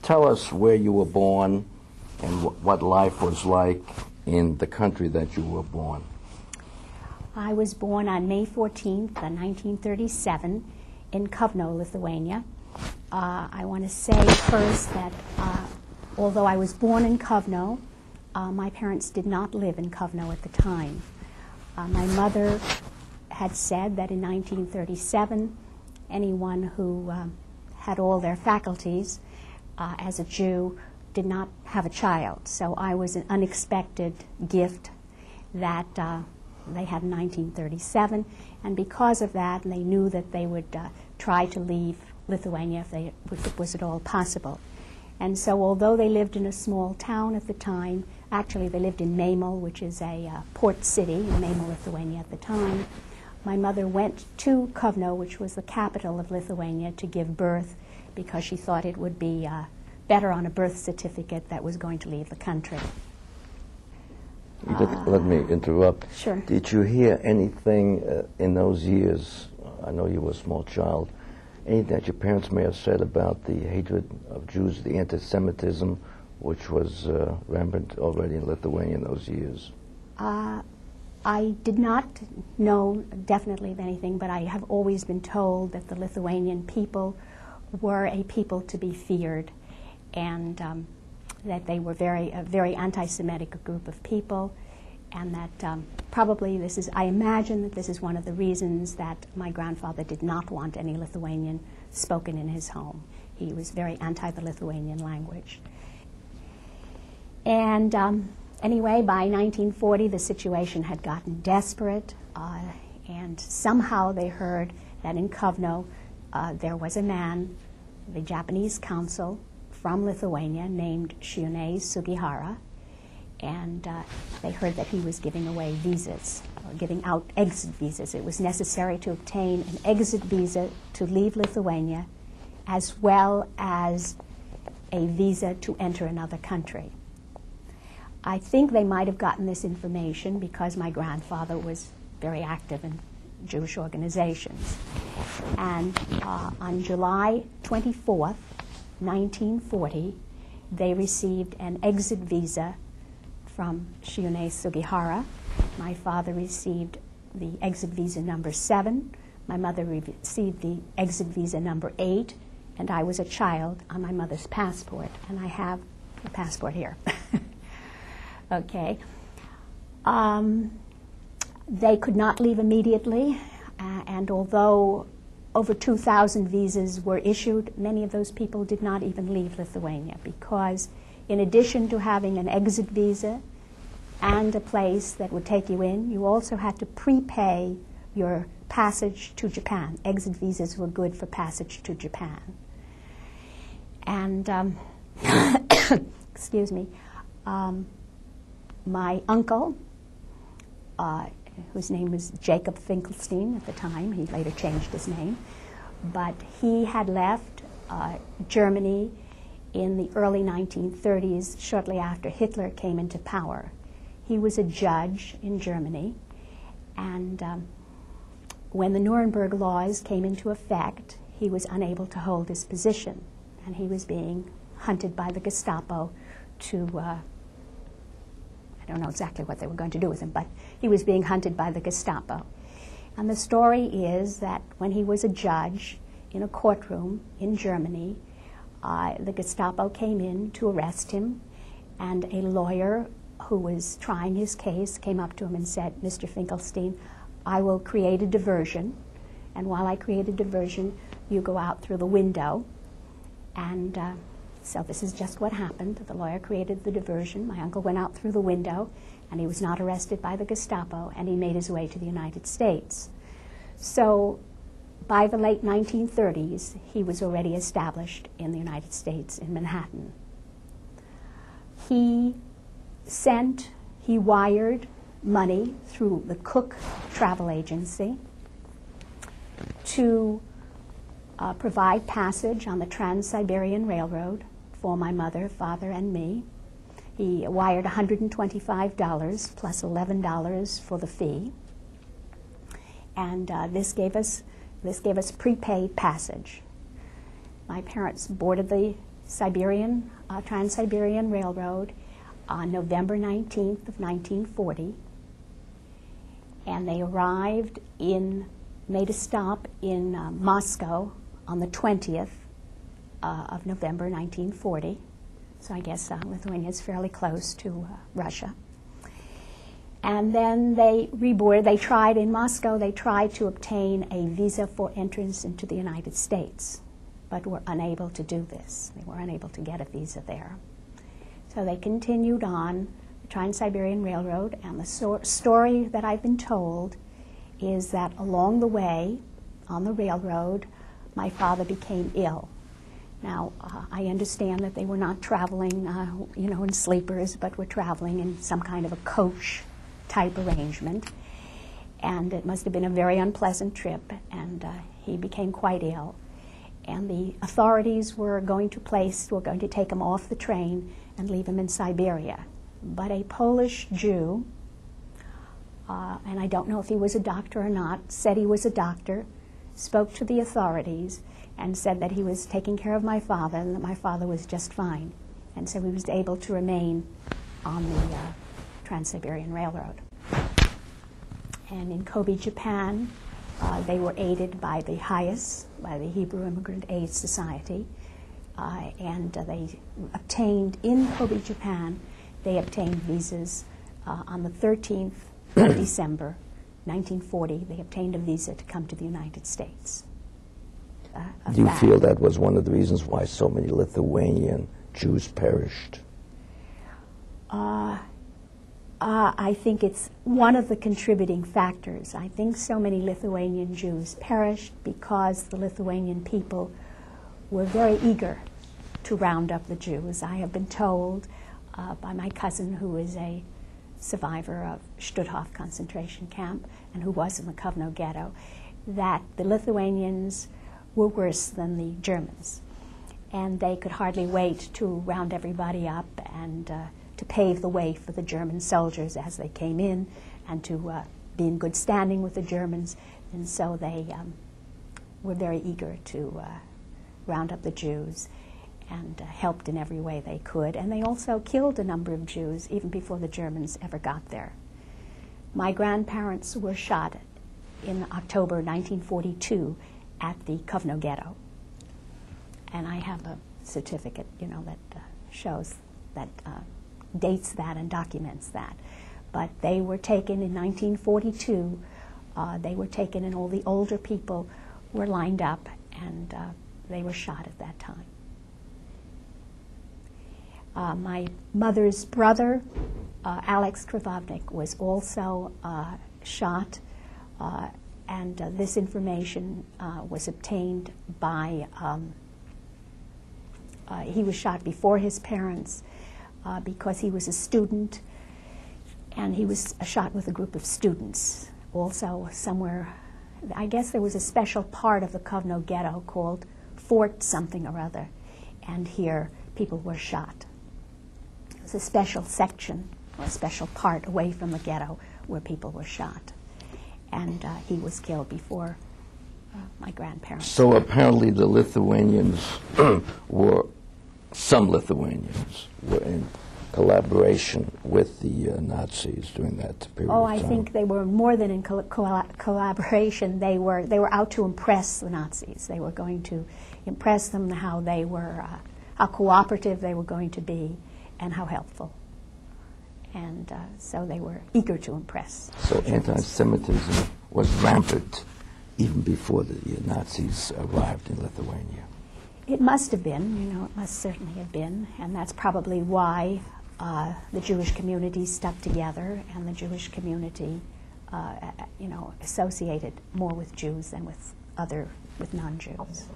Tell us where you were born and what life was like in the country that you were born. I was born on May 14th, 1937, in Kovno, Lithuania. I want to say first that although I was born in Kovno, my parents did not live in Kovno at the time. My mother had said that in 1937, anyone who had all their faculties as a Jew did not have a child. So I was an unexpected gift that they had in 1937, and because of that, they knew that they would try to leave Lithuania if it was at all possible. And so although they lived in a small town at the time, actually they lived in Memel, which is a port city in Memel, Lithuania at the time, my mother went to Kovno, which was the capital of Lithuania, to give birth because she thought it would be better on a birth certificate that was going to leave the country. Let me interrupt. Sure. Did you hear anything in those years, I know you were a small child, anything that your parents may have said about the hatred of Jews, the anti-Semitism, which was rampant already in Lithuania in those years? I did not know definitely of anything, but I have always been told that the Lithuanian people were a people to be feared, and that they were a very anti-Semitic group of people, and that probably I imagine that this is one of the reasons that my grandfather did not want any Lithuanian spoken in his home. He was very anti the Lithuanian language. And anyway, by 1940, the situation had gotten desperate, and somehow they heard that in Kovno there was a man, the Japanese consul from Lithuania, named Shione Sugihara, and they heard that he was giving away visas, or giving out exit visas. It was necessary to obtain an exit visa to leave Lithuania, as well as a visa to enter another country. I think they might have gotten this information because my grandfather was very active in Jewish organizations. And on July 24th, 1940, they received an exit visa from Shione Sugihara. My father received the exit visa number 7. My mother received the exit visa number 8, and I was a child on my mother's passport, and I have the passport here. Okay. They could not leave immediately, and although over 2,000 visas were issued, many of those people did not even leave Lithuania, because in addition to having an exit visa and a place that would take you in, you also had to prepay your passage to Japan. Exit visas were good for passage to Japan. And, excuse me, my uncle, whose name was Jacob Finkelstein at the time, he later changed his name, but he had left Germany in the early 1930s, shortly after Hitler came into power. He was a judge in Germany, and when the Nuremberg laws came into effect, he was unable to hold his position, and he was being hunted by the Gestapo to I don't know exactly what they were going to do with him, but he was being hunted by the Gestapo. And the story is that when he was a judge in a courtroom in Germany, the Gestapo came in to arrest him, and a lawyer who was trying his case came up to him and said, "Mr. Finkelstein, I will create a diversion, and while I create a diversion, you go out through the window." And so this is just what happened. The lawyer created the diversion. My uncle went out through the window, and he was not arrested by the Gestapo, and he made his way to the United States. So by the late 1930s, he was already established in the United States, in Manhattan. He wired money through the Cook travel agency to provide passage on the Trans-Siberian Railroad for my mother, father, and me. He wired $125 plus $11 for the fee, and this gave us prepaid passage. My parents boarded the Trans-Siberian Railroad on November 19th of 1940, and they made a stop in Moscow on the 20th of November 1940. So I guess Lithuania is fairly close to Russia. And then they reboarded. They tried in Moscow, they tried to obtain a visa for entrance into the United States, but were unable to do this. They were unable to get a visa there. So they continued on the Trans-Siberian Railroad, and the story that I've been told is that along the way on the railroad, my father became ill. Now, I understand that they were not traveling, in sleepers, but were traveling in some kind of a coach-type arrangement. And it must have been a very unpleasant trip, and he became quite ill. And the authorities were going to take him off the train and leave him in Siberia. But a Polish Jew, and I don't know if he was a doctor or not, said he was a doctor, spoke to the authorities, and said that he was taking care of my father and that my father was just fine. And so he was able to remain on the Trans-Siberian Railroad. And in Kobe, Japan, they were aided by the HIAS, by the Hebrew Immigrant Aid Society, and they obtained, in Kobe, Japan, they obtained visas on the 13th of December, 1940. They obtained a visa to come to the United States. Do you feel that was one of the reasons why so many Lithuanian Jews perished? I think it's one of the contributing factors. I think so many Lithuanian Jews perished because the Lithuanian people were very eager to round up the Jews. I have been told by my cousin, who is a survivor of Stutthof concentration camp and who was in the Kovno ghetto, that the Lithuanians were worse than the Germans. And they could hardly wait to round everybody up and to pave the way for the German soldiers as they came in and to be in good standing with the Germans. And so they were very eager to round up the Jews and helped in every way they could. And they also killed a number of Jews even before the Germans ever got there. My grandparents were shot in October 1942 at the Kovno ghetto. And I have a certificate, that shows that, dates that and documents that. But they were taken in 1942. They were taken, and all the older people were lined up, and they were shot at that time. My mother's brother, Alex Krivovnik, was also shot, and this information was obtained by, he was shot before his parents because he was a student, and he was shot with a group of students. Also somewhere, I guess there was a special part of the Kovno ghetto called Fort something or other, and here people were shot. It was a special section, or a special part away from the ghetto where people were shot. And he was killed before my grandparents. So apparently the Lithuanians some Lithuanians were in collaboration with the Nazis during that period of time. I think they were more than in collaboration. They were out to impress the Nazis. They were going to impress them how how cooperative they were going to be and how helpful. And so they were eager to impress. So anti-Semitism was rampant even before the Nazis arrived in Lithuania. It must have been, it must certainly have been, and that's probably why the Jewish community stuck together, and the Jewish community, associated more with Jews than with non-Jews.